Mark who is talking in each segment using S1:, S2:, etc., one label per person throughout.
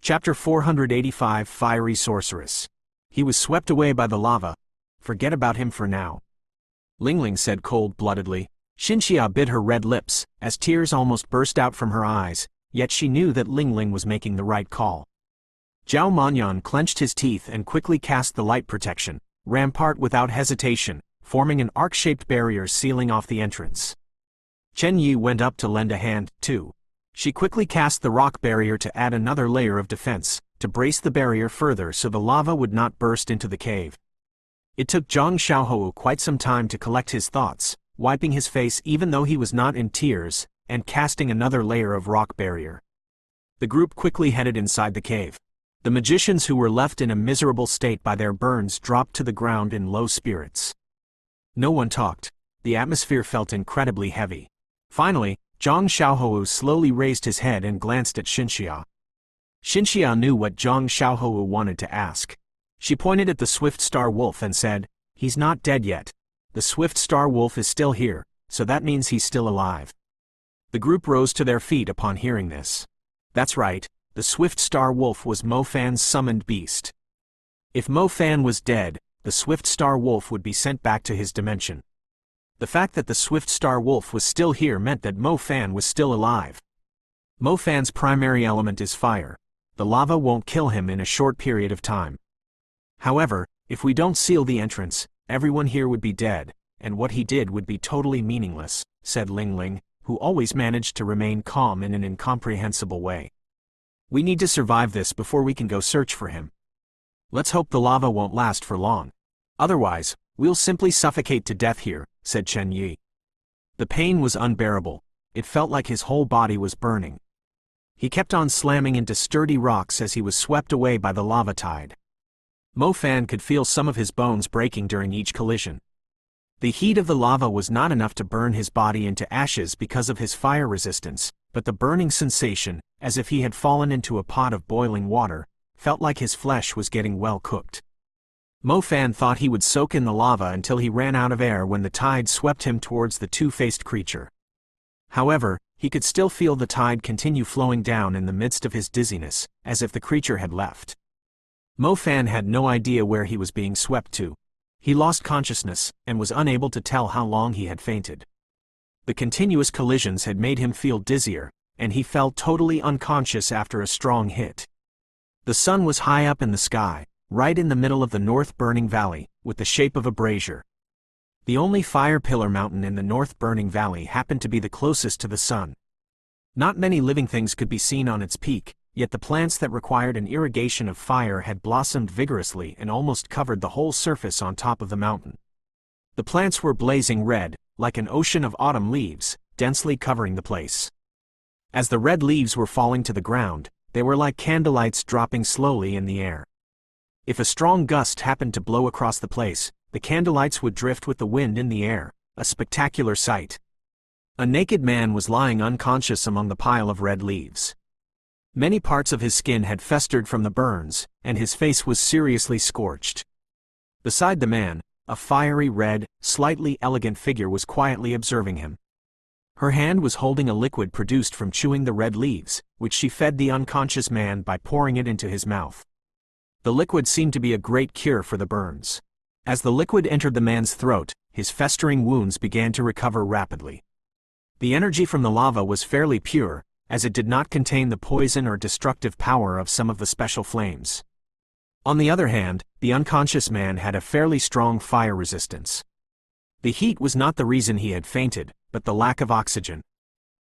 S1: Chapter 485 Fiery Sorceress. He was swept away by the lava. Forget about him for now. Lingling said cold-bloodedly. Xinxia bit her red lips, as tears almost burst out from her eyes, yet she knew that Lingling was making the right call. Zhao Manyan clenched his teeth and quickly cast the light protection, rampart without hesitation, forming an arc-shaped barrier sealing off the entrance. Chen Yi went up to lend a hand, too. She quickly cast the rock barrier to add another layer of defense, to brace the barrier further so the lava would not burst into the cave. It took Zhang Xiaohou quite some time to collect his thoughts, wiping his face even though he was not in tears, and casting another layer of rock barrier. The group quickly headed inside the cave. The magicians who were left in a miserable state by their burns dropped to the ground in low spirits. No one talked. The atmosphere felt incredibly heavy. Finally, Zhang Xiaohou slowly raised his head and glanced at Xinxia. Xinxia knew what Zhang Xiaohou wanted to ask. She pointed at the Swift Star Wolf and said, "He's not dead yet. The Swift Star Wolf is still here, so that means he's still alive." The group rose to their feet upon hearing this. That's right, the Swift Star Wolf was Mo Fan's summoned beast. If Mo Fan was dead, the Swift Star Wolf would be sent back to his dimension. The fact that the Swift Star Wolf was still here meant that Mo Fan was still alive. Mo Fan's primary element is fire. The lava won't kill him in a short period of time. However, if we don't seal the entrance, everyone here would be dead, and what he did would be totally meaningless, said Lingling, who always managed to remain calm in an incomprehensible way. We need to survive this before we can go search for him. Let's hope the lava won't last for long. Otherwise, we'll simply suffocate to death here, said Chen Yi. The pain was unbearable. It felt like his whole body was burning. He kept on slamming into sturdy rocks as he was swept away by the lava tide. Mo Fan could feel some of his bones breaking during each collision. The heat of the lava was not enough to burn his body into ashes because of his fire resistance, but the burning sensation, as if he had fallen into a pot of boiling water, felt like his flesh was getting well cooked. Mo Fan thought he would soak in the lava until he ran out of air when the tide swept him towards the two-faced creature. However, he could still feel the tide continue flowing down in the midst of his dizziness, as if the creature had left. Mo Fan had no idea where he was being swept to. He lost consciousness, and was unable to tell how long he had fainted. The continuous collisions had made him feel dizzier, and he felt totally unconscious after a strong hit. The sun was high up in the sky, right in the middle of the North Burning Valley, with the shape of a brazier. The only fire pillar mountain in the North Burning Valley happened to be the closest to the sun. Not many living things could be seen on its peak, yet the plants that required an irrigation of fire had blossomed vigorously and almost covered the whole surface on top of the mountain. The plants were blazing red, like an ocean of autumn leaves, densely covering the place. As the red leaves were falling to the ground, they were like candlelights dropping slowly in the air. If a strong gust happened to blow across the place, the candlelights would drift with the wind in the air, a spectacular sight. A naked man was lying unconscious among the pile of red leaves. Many parts of his skin had festered from the burns, and his face was seriously scorched. Beside the man, a fiery red, slightly elegant figure was quietly observing him. Her hand was holding a liquid produced from chewing the red leaves, which she fed the unconscious man by pouring it into his mouth. The liquid seemed to be a great cure for the burns. As the liquid entered the man's throat, his festering wounds began to recover rapidly. The energy from the lava was fairly pure, as it did not contain the poison or destructive power of some of the special flames. On the other hand, the unconscious man had a fairly strong fire resistance. The heat was not the reason he had fainted, but the lack of oxygen.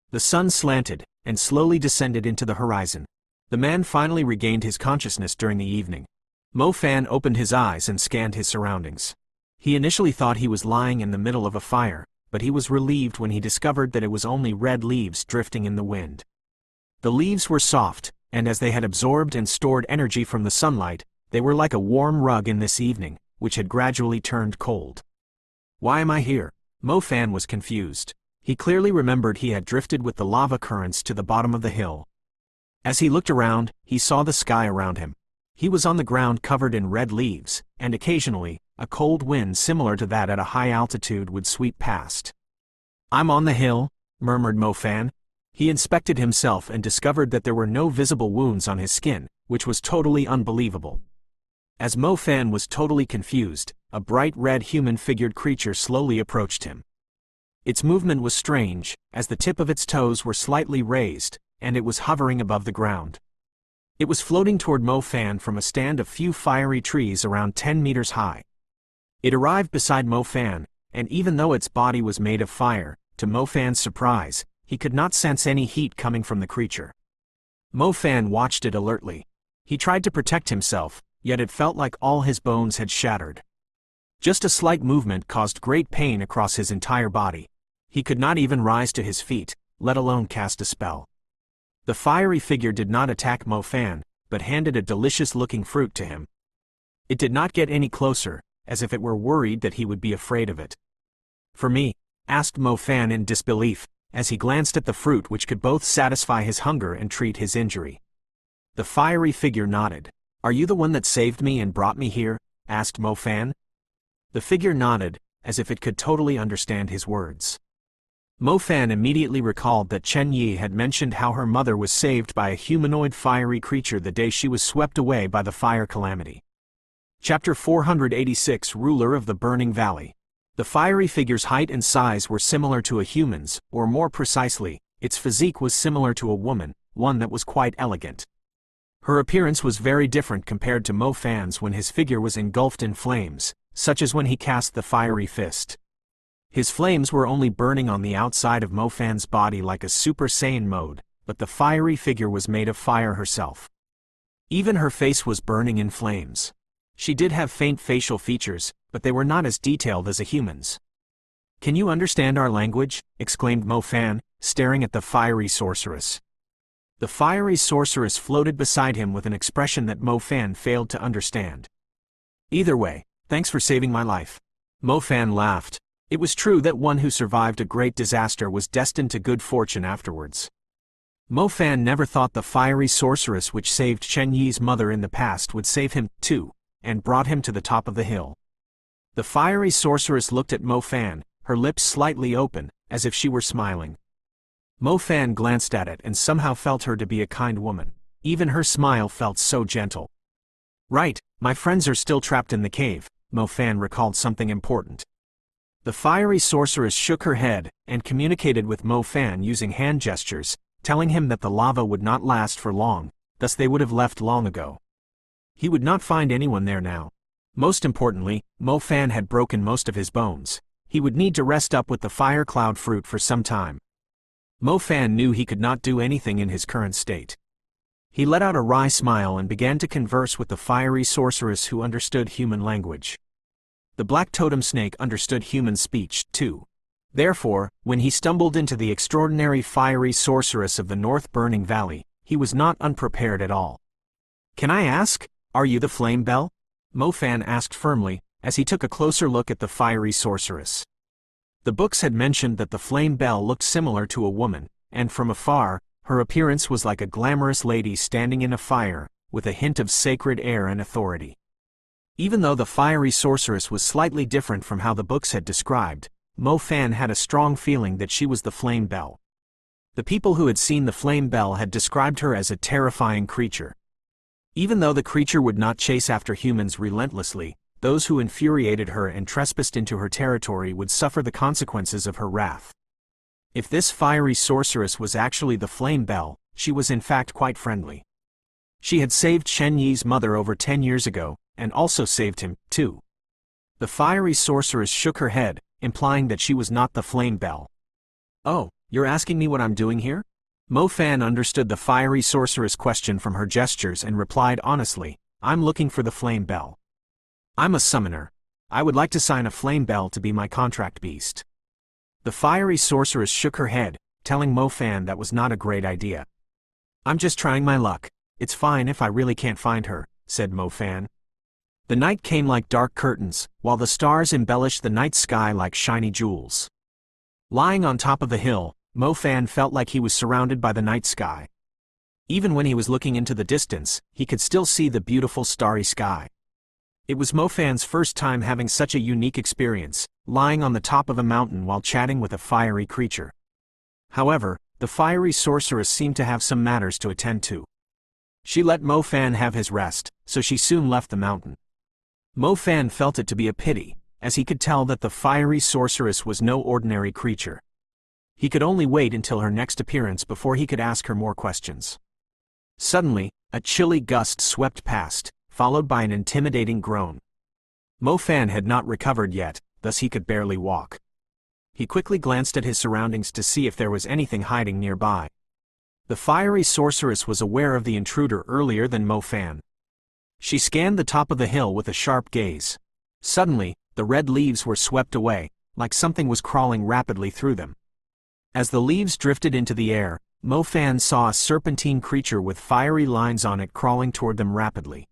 S1: The sun slanted, and slowly descended into the horizon. The man finally regained his consciousness during the evening. Mo Fan opened his eyes and scanned his surroundings. He initially thought he was lying in the middle of a fire, but he was relieved when he discovered that it was only red leaves drifting in the wind. The leaves were soft, and as they had absorbed and stored energy from the sunlight, they were like a warm rug in this evening, which had gradually turned cold. Why am I here? Mo Fan was confused. He clearly remembered he had drifted with the lava currents to the bottom of the hill. As he looked around, he saw the sky around him. He was on the ground covered in red leaves, and occasionally, a cold wind similar to that at a high altitude would sweep past. "I'm on the hill," murmured Mo Fan. He inspected himself and discovered that there were no visible wounds on his skin, which was totally unbelievable. As Mo Fan was totally confused, a bright red human-figured creature slowly approached him. Its movement was strange, as the tip of its toes were slightly raised, and it was hovering above the ground. It was floating toward Mo Fan from a stand of few fiery trees around 10 meters high. It arrived beside Mo Fan, and even though its body was made of fire, to Mo Fan's surprise, he could not sense any heat coming from the creature. Mo Fan watched it alertly. He tried to protect himself, yet it felt like all his bones had shattered. Just a slight movement caused great pain across his entire body. He could not even rise to his feet, let alone cast a spell. The fiery figure did not attack Mo Fan, but handed a delicious-looking fruit to him. It did not get any closer, as if it were worried that he would be afraid of it. "For me?" asked Mo Fan in disbelief, as he glanced at the fruit which could both satisfy his hunger and treat his injury. The fiery figure nodded. "Are you the one that saved me and brought me here?" asked Mo Fan. The figure nodded, as if it could totally understand his words. Mo Fan immediately recalled that Chen Yi had mentioned how her mother was saved by a humanoid fiery creature the day she was swept away by the fire calamity. Chapter 486 Ruler of the Burning Valley. The fiery figure's height and size were similar to a human's, or more precisely, its physique was similar to a woman, one that was quite elegant. Her appearance was very different compared to Mo Fan's when his figure was engulfed in flames, such as when he cast the fiery fist. His flames were only burning on the outside of Mo Fan's body like a Super Saiyan mode, but the fiery figure was made of fire herself. Even her face was burning in flames. She did have faint facial features, but they were not as detailed as a human's. "Can you understand our language?" exclaimed Mo Fan, staring at the fiery sorceress. The fiery sorceress floated beside him with an expression that Mo Fan failed to understand. "Either way, thanks for saving my life." Mo Fan laughed. It was true that one who survived a great disaster was destined to good fortune afterwards. Mo Fan never thought the fiery sorceress which saved Chen Yi's mother in the past would save him, too, and brought him to the top of the hill. The fiery sorceress looked at Mo Fan, her lips slightly open, as if she were smiling. Mo Fan glanced at it and somehow felt her to be a kind woman. Even her smile felt so gentle. "Right, my friends are still trapped in the cave," Mo Fan recalled something important. The fiery sorceress shook her head, and communicated with Mo Fan using hand gestures, telling him that the lava would not last for long, thus they would have left long ago. He would not find anyone there now. Most importantly, Mo Fan had broken most of his bones. He would need to rest up with the fire cloud fruit for some time. Mo Fan knew he could not do anything in his current state. He let out a wry smile and began to converse with the fiery sorceress who understood human language. The black totem snake understood human speech, too. Therefore, when he stumbled into the extraordinary fiery sorceress of the North Burning Valley, he was not unprepared at all. "Can I ask, are you the Flame Bell?" Mo Fan asked firmly, as he took a closer look at the fiery sorceress. The books had mentioned that the Flame Bell looked similar to a woman, and from afar, her appearance was like a glamorous lady standing in a fire, with a hint of sacred air and authority. Even though the fiery sorceress was slightly different from how the books had described, Mo Fan had a strong feeling that she was the Flame Bell. The people who had seen the Flame Bell had described her as a terrifying creature. Even though the creature would not chase after humans relentlessly, those who infuriated her and trespassed into her territory would suffer the consequences of her wrath. If this fiery sorceress was actually the Flame Bell, she was in fact quite friendly. She had saved Chen Yi's mother over 10 years ago, and also saved him, too. The fiery sorceress shook her head, implying that she was not the Flame Bell. "Oh, you're asking me what I'm doing here?" Mo Fan understood the fiery sorceress' question from her gestures and replied honestly, "I'm looking for the Flame Bell. I'm a summoner. I would like to sign a Flame Bell to be my contract beast." The fiery sorceress shook her head, telling Mo Fan that was not a great idea. "I'm just trying my luck. It's fine if I really can't find her," said Mo Fan. The night came like dark curtains, while the stars embellished the night sky like shiny jewels. Lying on top of the hill, Mo Fan felt like he was surrounded by the night sky. Even when he was looking into the distance, he could still see the beautiful starry sky. It was Mo Fan's first time having such a unique experience, lying on the top of a mountain while chatting with a fiery creature. However, the fiery sorceress seemed to have some matters to attend to. She let Mo Fan have his rest, so she soon left the mountain. Mo Fan felt it to be a pity, as he could tell that the fiery sorceress was no ordinary creature. He could only wait until her next appearance before he could ask her more questions. Suddenly, a chilly gust swept past, followed by an intimidating groan. Mo Fan had not recovered yet, thus he could barely walk. He quickly glanced at his surroundings to see if there was anything hiding nearby. The fiery sorceress was aware of the intruder earlier than Mo Fan. She scanned the top of the hill with a sharp gaze. Suddenly, the red leaves were swept away, like something was crawling rapidly through them. As the leaves drifted into the air, Mo Fan saw a serpentine creature with fiery lines on it crawling toward them rapidly.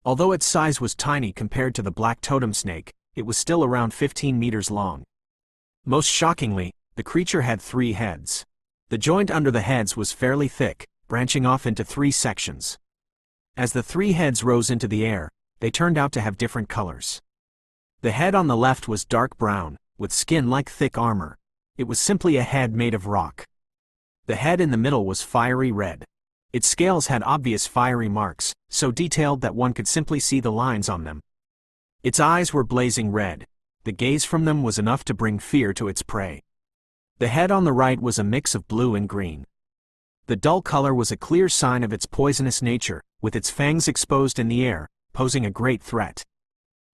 S1: Although its size was tiny compared to the black totem snake, it was still around 15 meters long. Most shockingly, the creature had 3 heads. The joint under the heads was fairly thick, branching off into 3 sections. As the 3 heads rose into the air, they turned out to have different colors. The head on the left was dark brown, with skin like thick armor. It was simply a head made of rock. The head in the middle was fiery red. Its scales had obvious fiery marks, so detailed that one could simply see the lines on them. Its eyes were blazing red. The gaze from them was enough to bring fear to its prey. The head on the right was a mix of blue and green. The dull color was a clear sign of its poisonous nature, with its fangs exposed in the air, posing a great threat.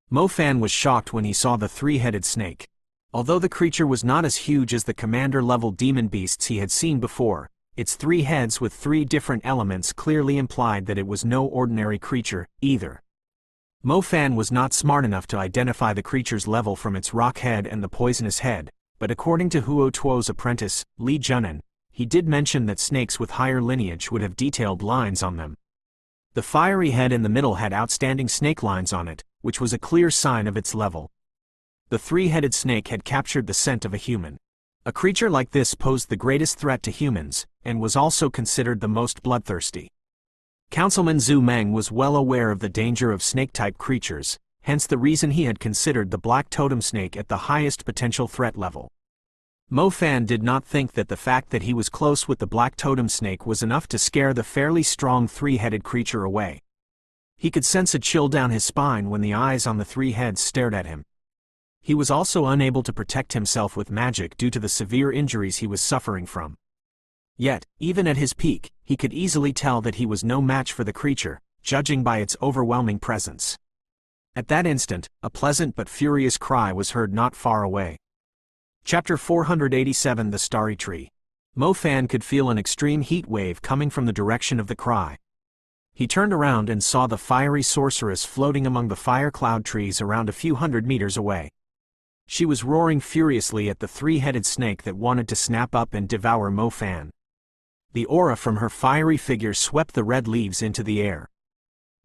S1: Mo Fan was shocked when he saw the 3-headed snake. Although the creature was not as huge as the commander-level demon beasts he had seen before, its 3 heads with 3 different elements clearly implied that it was no ordinary creature, either. Mo Fan was not smart enough to identify the creature's level from its rock head and the poisonous head, but according to Huo Tuo's apprentice, Li Junan, he did mention that snakes with higher lineage would have detailed lines on them. The fiery head in the middle had outstanding snake lines on it, which was a clear sign of its level. The 3-headed snake had captured the scent of a human. A creature like this posed the greatest threat to humans, and was also considered the most bloodthirsty. Councilman Zhu Meng was well aware of the danger of snake-type creatures, hence the reason he had considered the black totem snake at the highest potential threat level. Mo Fan did not think that the fact that he was close with the black totem snake was enough to scare the fairly strong 3-headed creature away. He could sense a chill down his spine when the eyes on the 3 heads stared at him. He was also unable to protect himself with magic due to the severe injuries he was suffering from. Yet, even at his peak, he could easily tell that he was no match for the creature, judging by its overwhelming presence. At that instant, a pleasant but furious cry was heard not far away. Chapter 487 The Starry Tree. Mo Fan could feel an extreme heat wave coming from the direction of the cry. He turned around and saw the fiery sorceress floating among the fire cloud trees around a few hundred meters away. She was roaring furiously at the 3-headed snake that wanted to snap up and devour Mo Fan. The aura from her fiery figure swept the red leaves into the air.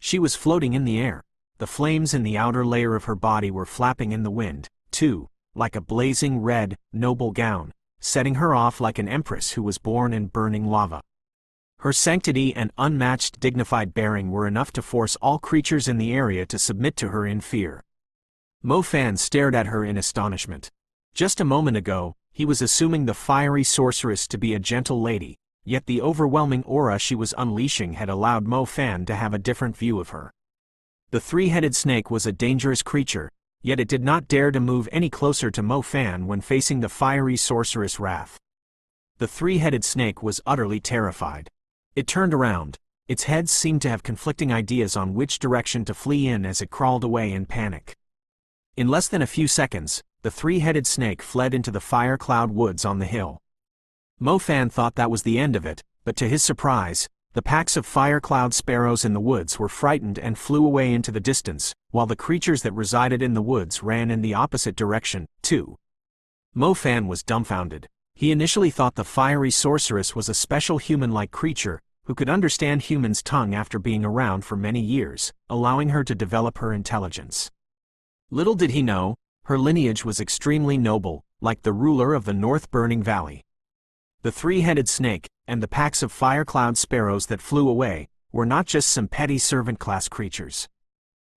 S1: She was floating in the air. The flames in the outer layer of her body were flapping in the wind, too, like a blazing red, noble gown, setting her off like an empress who was born in burning lava. Her sanctity and unmatched dignified bearing were enough to force all creatures in the area to submit to her in fear. Mo Fan stared at her in astonishment. Just a moment ago, he was assuming the fiery sorceress to be a gentle lady, yet the overwhelming aura she was unleashing had allowed Mo Fan to have a different view of her. The 3-headed snake was a dangerous creature, yet it did not dare to move any closer to Mo Fan when facing the fiery sorceress' wrath. The 3-headed snake was utterly terrified. It turned around. Its head seemed to have conflicting ideas on which direction to flee in as it crawled away in panic. In less than a few seconds, the 3-headed snake fled into the fire cloud woods on the hill. Mo Fan thought that was the end of it, but to his surprise, the packs of fire cloud sparrows in the woods were frightened and flew away into the distance, while the creatures that resided in the woods ran in the opposite direction, too. Mo Fan was dumbfounded. He initially thought the fiery sorceress was a special human-like creature, who could understand humans' tongue after being around for many years, allowing her to develop her intelligence. Little did he know, her lineage was extremely noble, like the ruler of the North Burning Valley. The 3-headed snake, and the packs of fire cloud sparrows that flew away, were not just some petty servant-class creatures.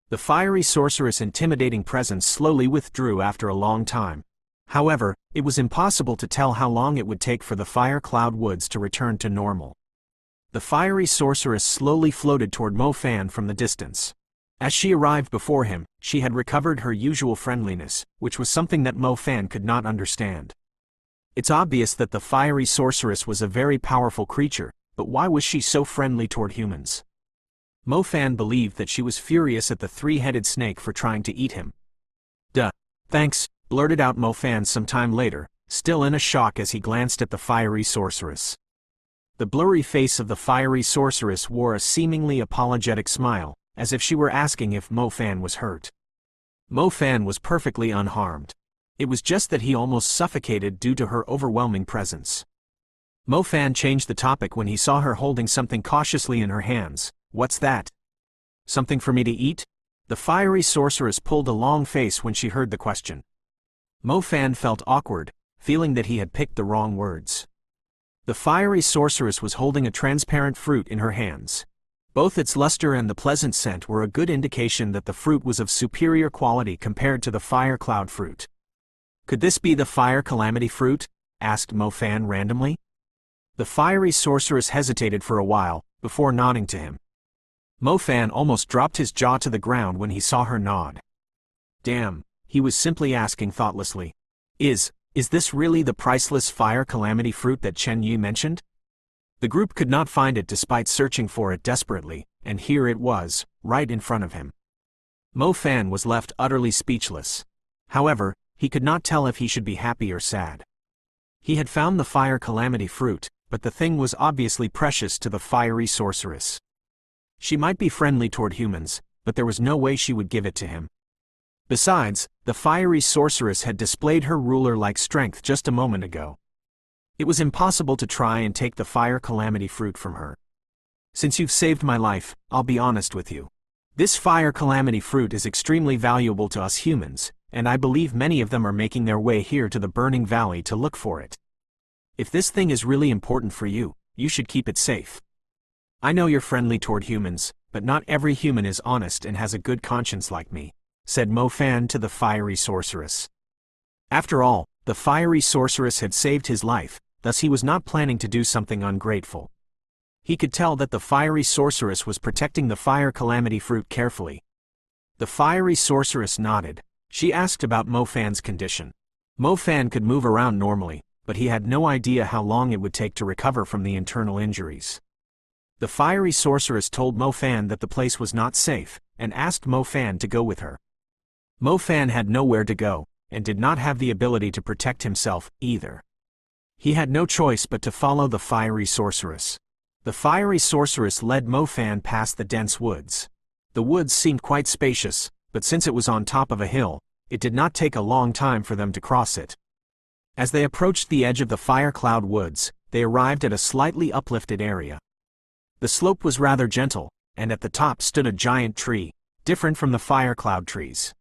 S1: The fiery sorceress' intimidating presence slowly withdrew after a long time. However, it was impossible to tell how long it would take for the fire cloud woods to return to normal. The fiery sorceress slowly floated toward Mo Fan from the distance. As she arrived before him, she had recovered her usual friendliness, which was something that Mo Fan could not understand. It's obvious that the fiery sorceress was a very powerful creature, but why was she so friendly toward humans? Mo Fan believed that she was furious at the three-headed snake for trying to eat him. "Duh. Thanks," blurted out Mo Fan some time later, still in a shock as he glanced at the fiery sorceress. The blurry face of the fiery sorceress wore a seemingly apologetic smile, as if she were asking if Mo Fan was hurt. Mo Fan was perfectly unharmed. It was just that he almost suffocated due to her overwhelming presence. Mo Fan changed the topic when he saw her holding something cautiously in her hands. "What's that? Something for me to eat?" The fiery sorceress pulled a long face when she heard the question. Mo Fan felt awkward, feeling that he had picked the wrong words. The fiery sorceress was holding a transparent fruit in her hands. Both its luster and the pleasant scent were a good indication that the fruit was of superior quality compared to the fire cloud fruit. "Could this be the fire calamity fruit?" asked Mo Fan randomly. The fiery sorceress hesitated for a while, before nodding to him. Mo Fan almost dropped his jaw to the ground when he saw her nod. Damn, he was simply asking thoughtlessly. Is this really the priceless fire calamity fruit that Chen Yi mentioned? The group could not find it despite searching for it desperately, and here it was, right in front of him. Mo Fan was left utterly speechless. However, he could not tell if he should be happy or sad. He had found the fire calamity fruit, but the thing was obviously precious to the fiery sorceress. She might be friendly toward humans, but there was no way she would give it to him. Besides, the fiery sorceress had displayed her ruler-like strength just a moment ago. It was impossible to try and take the fire calamity fruit from her. "Since you've saved my life, I'll be honest with you. This fire calamity fruit is extremely valuable to us humans, and I believe many of them are making their way here to the Burning Valley to look for it. If this thing is really important for you, you should keep it safe. I know you're friendly toward humans, but not every human is honest and has a good conscience like me," said Mo Fan to the fiery sorceress. After all, the fiery sorceress had saved his life, thus he was not planning to do something ungrateful. He could tell that the fiery sorceress was protecting the fire calamity fruit carefully. The fiery sorceress nodded. She asked about Mo Fan's condition. Mo Fan could move around normally, but he had no idea how long it would take to recover from the internal injuries. The fiery sorceress told Mo Fan that the place was not safe, and asked Mo Fan to go with her. Mo Fan had nowhere to go, and did not have the ability to protect himself, either. He had no choice but to follow the fiery sorceress. The fiery sorceress led Mo Fan past the dense woods. The woods seemed quite spacious, but since it was on top of a hill, it did not take a long time for them to cross it. As they approached the edge of the fire cloud woods, they arrived at a slightly uplifted area. The slope was rather gentle, and at the top stood a giant tree, different from the fire cloud trees.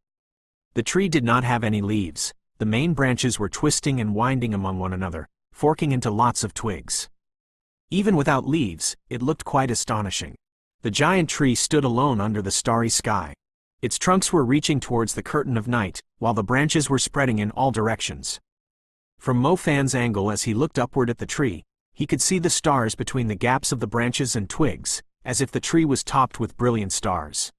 S1: The tree did not have any leaves. The main branches were twisting and winding among one another, forking into lots of twigs. Even without leaves, it looked quite astonishing. The giant tree stood alone under the starry sky. Its trunks were reaching towards the curtain of night, while the branches were spreading in all directions. From Mo Fan's angle as he looked upward at the tree, he could see the stars between the gaps of the branches and twigs, as if the tree was topped with brilliant stars.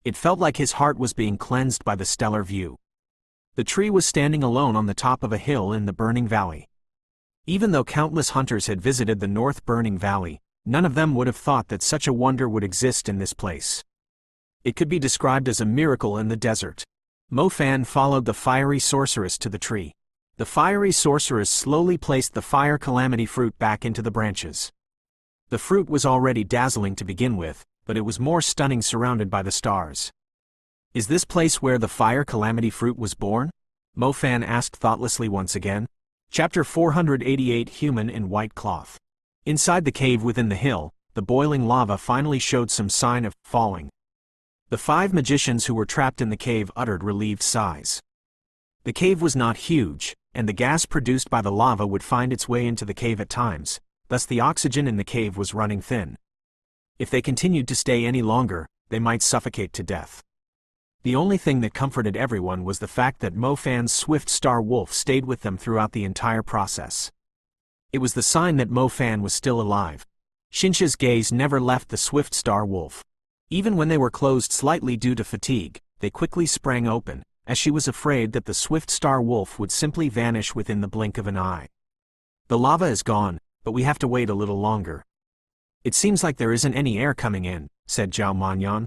S1: It felt like his heart was being cleansed by the stellar view. The tree was standing alone on the top of a hill in the Burning Valley. Even though countless hunters had visited the North Burning Valley, none of them would have thought that such a wonder would exist in this place. It could be described as a miracle in the desert. Mo Fan followed the fiery sorceress to the tree. The fiery sorceress slowly placed the fire calamity fruit back into the branches. The fruit was already dazzling to begin with, but it was more stunning surrounded by the stars. "Is this place where the fire calamity fruit was born?" Mo Fan asked thoughtlessly once again. Chapter 488 Human in White Cloth. Inside the cave within the hill, the boiling lava finally showed some sign of falling. The 5 magicians who were trapped in the cave uttered relieved sighs. The cave was not huge, and the gas produced by the lava would find its way into the cave at times, thus the oxygen in the cave was running thin. If they continued to stay any longer, they might suffocate to death. The only thing that comforted everyone was the fact that Mo Fan's swift star wolf stayed with them throughout the entire process. It was the sign that Mo Fan was still alive. Xinxia's gaze never left the swift star wolf. Even when they were closed slightly due to fatigue, they quickly sprang open, as she was afraid that the swift star wolf would simply vanish within the blink of an eye. The lava is gone, but we have to wait a little longer. It seems like there isn't any air coming in, said Zhao Manyan.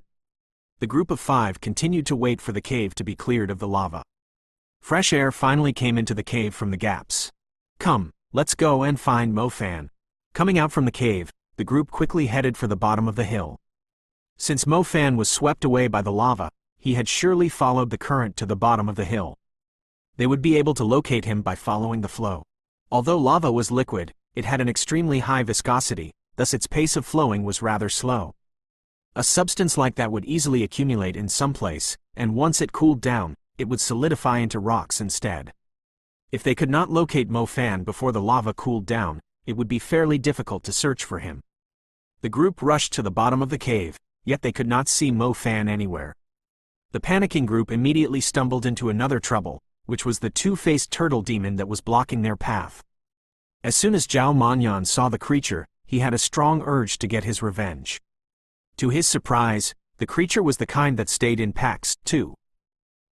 S1: The group of 5 continued to wait for the cave to be cleared of the lava. Fresh air finally came into the cave from the gaps. Come, let's go and find Mo Fan. Coming out from the cave, the group quickly headed for the bottom of the hill. Since Mo Fan was swept away by the lava, he had surely followed the current to the bottom of the hill. They would be able to locate him by following the flow. Although lava was liquid, it had an extremely high viscosity, thus its pace of flowing was rather slow. A substance like that would easily accumulate in some place, and once it cooled down, it would solidify into rocks instead. If they could not locate Mo Fan before the lava cooled down, it would be fairly difficult to search for him. The group rushed to the bottom of the cave, yet they could not see Mo Fan anywhere. The panicking group immediately stumbled into another trouble, which was the two-faced turtle demon that was blocking their path. As soon as Zhao Manyan saw the creature, he had a strong urge to get his revenge. To his surprise, the creature was the kind that stayed in packs, too.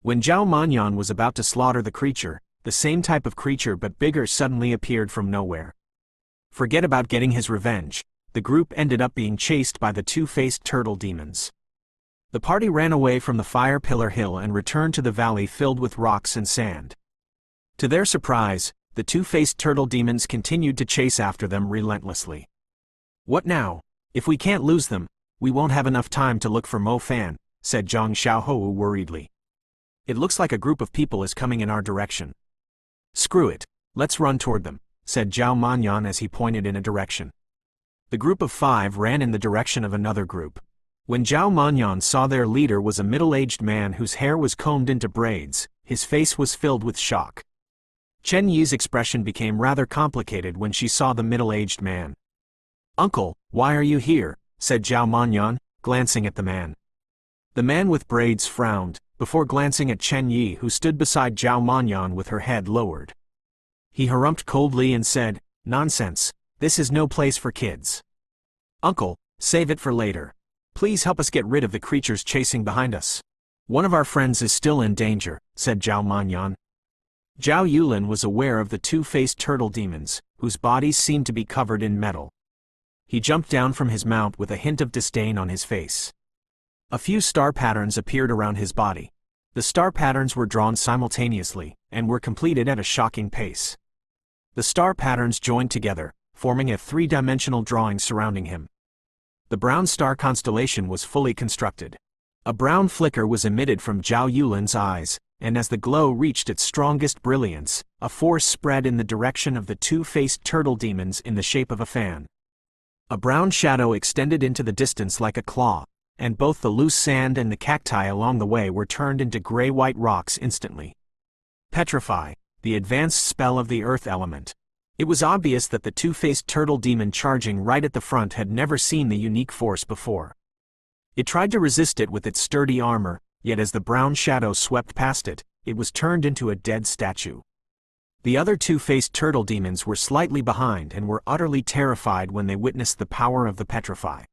S1: When Zhao Manyan was about to slaughter the creature, the same type of creature but bigger suddenly appeared from nowhere. Forget about getting his revenge, the group ended up being chased by the two-faced turtle demons. The party ran away from the Fire Pillar Hill and returned to the valley filled with rocks and sand. To their surprise, the two-faced turtle demons continued to chase after them relentlessly. What now? If we can't lose them, we won't have enough time to look for Mo Fan, said Zhang Xiaohou worriedly. It looks like a group of people is coming in our direction. Screw it, let's run toward them, said Zhao Manyan as he pointed in a direction. The group of 5 ran in the direction of another group. When Zhao Manyan saw their leader was a middle-aged man whose hair was combed into braids, his face was filled with shock. Chen Yi's expression became rather complicated when she saw the middle-aged man. Uncle, why are you here? Said Zhao Manyan, glancing at the man. The man with braids frowned, before glancing at Chen Yi who stood beside Zhao Manyan with her head lowered. He harumphed coldly and said, Nonsense, this is no place for kids. Uncle, save it for later. Please help us get rid of the creatures chasing behind us. One of our friends is still in danger, said Zhao Manyan. Zhao Yulin was aware of the two-faced turtle demons, whose bodies seemed to be covered in metal. He jumped down from his mount with a hint of disdain on his face. A few star patterns appeared around his body. The star patterns were drawn simultaneously, and were completed at a shocking pace. The star patterns joined together, forming a three-dimensional drawing surrounding him. The brown star constellation was fully constructed. A brown flicker was emitted from Zhao Yulin's eyes, and as the glow reached its strongest brilliance, a force spread in the direction of the two-faced turtle demons in the shape of a fan. A brown shadow extended into the distance like a claw, and both the loose sand and the cacti along the way were turned into gray-white rocks instantly. Petrify, the advanced spell of the earth element. It was obvious that the two-faced turtle demon charging right at the front had never seen the unique force before. It tried to resist it with its sturdy armor, yet as the brown shadow swept past it, it was turned into a dead statue. The other two-faced turtle demons were slightly behind and were utterly terrified when they witnessed the power of the Petrify.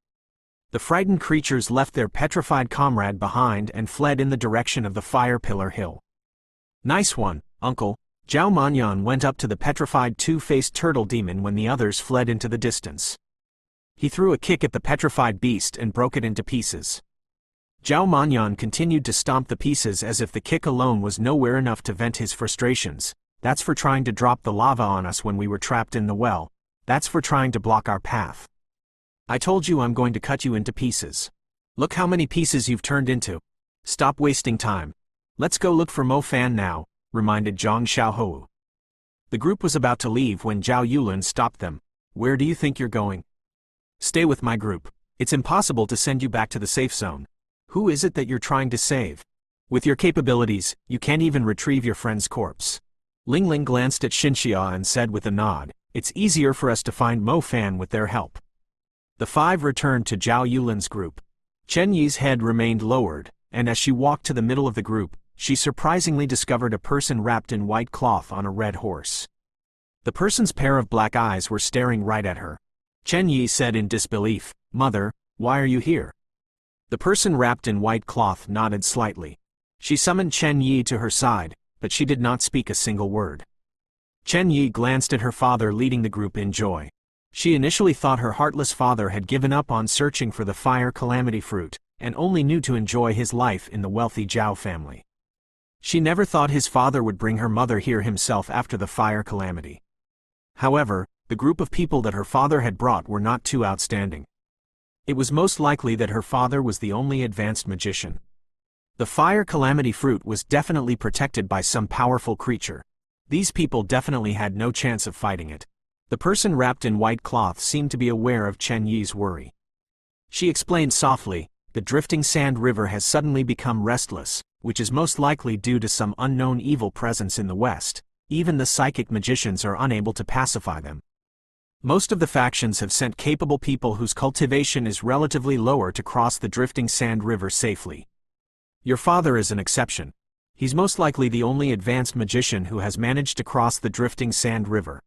S1: The frightened creatures left their petrified comrade behind and fled in the direction of the Fire Pillar Hill. Nice one, Uncle. Zhao Manyan went up to the petrified two-faced turtle demon when the others fled into the distance. He threw a kick at the petrified beast and broke it into pieces. Zhao Manyan continued to stomp the pieces as if the kick alone was nowhere enough to vent his frustrations. That's for trying to drop the lava on us when we were trapped in the well. That's for trying to block our path. I told you I'm going to cut you into pieces. Look how many pieces you've turned into. Stop wasting time. Let's go look for Mo Fan now, reminded Zhang Xiaohou. The group was about to leave when Zhao Yulin stopped them. Where do you think you're going? Stay with my group. It's impossible to send you back to the safe zone. Who is it that you're trying to save? With your capabilities, you can't even retrieve your friend's corpse. Ling Ling glanced at Xinxia and said with a nod, It's easier for us to find Mo Fan with their help. The 5 returned to Zhao Yulin's group. Chen Yi's head remained lowered, and as she walked to the middle of the group, she surprisingly discovered a person wrapped in white cloth on a red horse. The person's pair of black eyes were staring right at her. Chen Yi said in disbelief, "Mother, why are you here?" The person wrapped in white cloth nodded slightly. She summoned Chen Yi to her side, but she did not speak a single word. Chen Yi glanced at her father leading the group in joy. She initially thought her heartless father had given up on searching for the fire calamity fruit, and only knew to enjoy his life in the wealthy Zhao family. She never thought his father would bring her mother here himself after the fire calamity. However, the group of people that her father had brought were not too outstanding. It was most likely that her father was the only advanced magician. The fire calamity fruit was definitely protected by some powerful creature. These people definitely had no chance of fighting it. The person wrapped in white cloth seemed to be aware of Chen Yi's worry. She explained softly, "The drifting sand river has suddenly become restless, which is most likely due to some unknown evil presence in the west. Even the psychic magicians are unable to pacify them. Most of the factions have sent capable people whose cultivation is relatively lower to cross the drifting sand river safely. Your father is an exception. He's most likely the only advanced magician who has managed to cross the drifting sand river."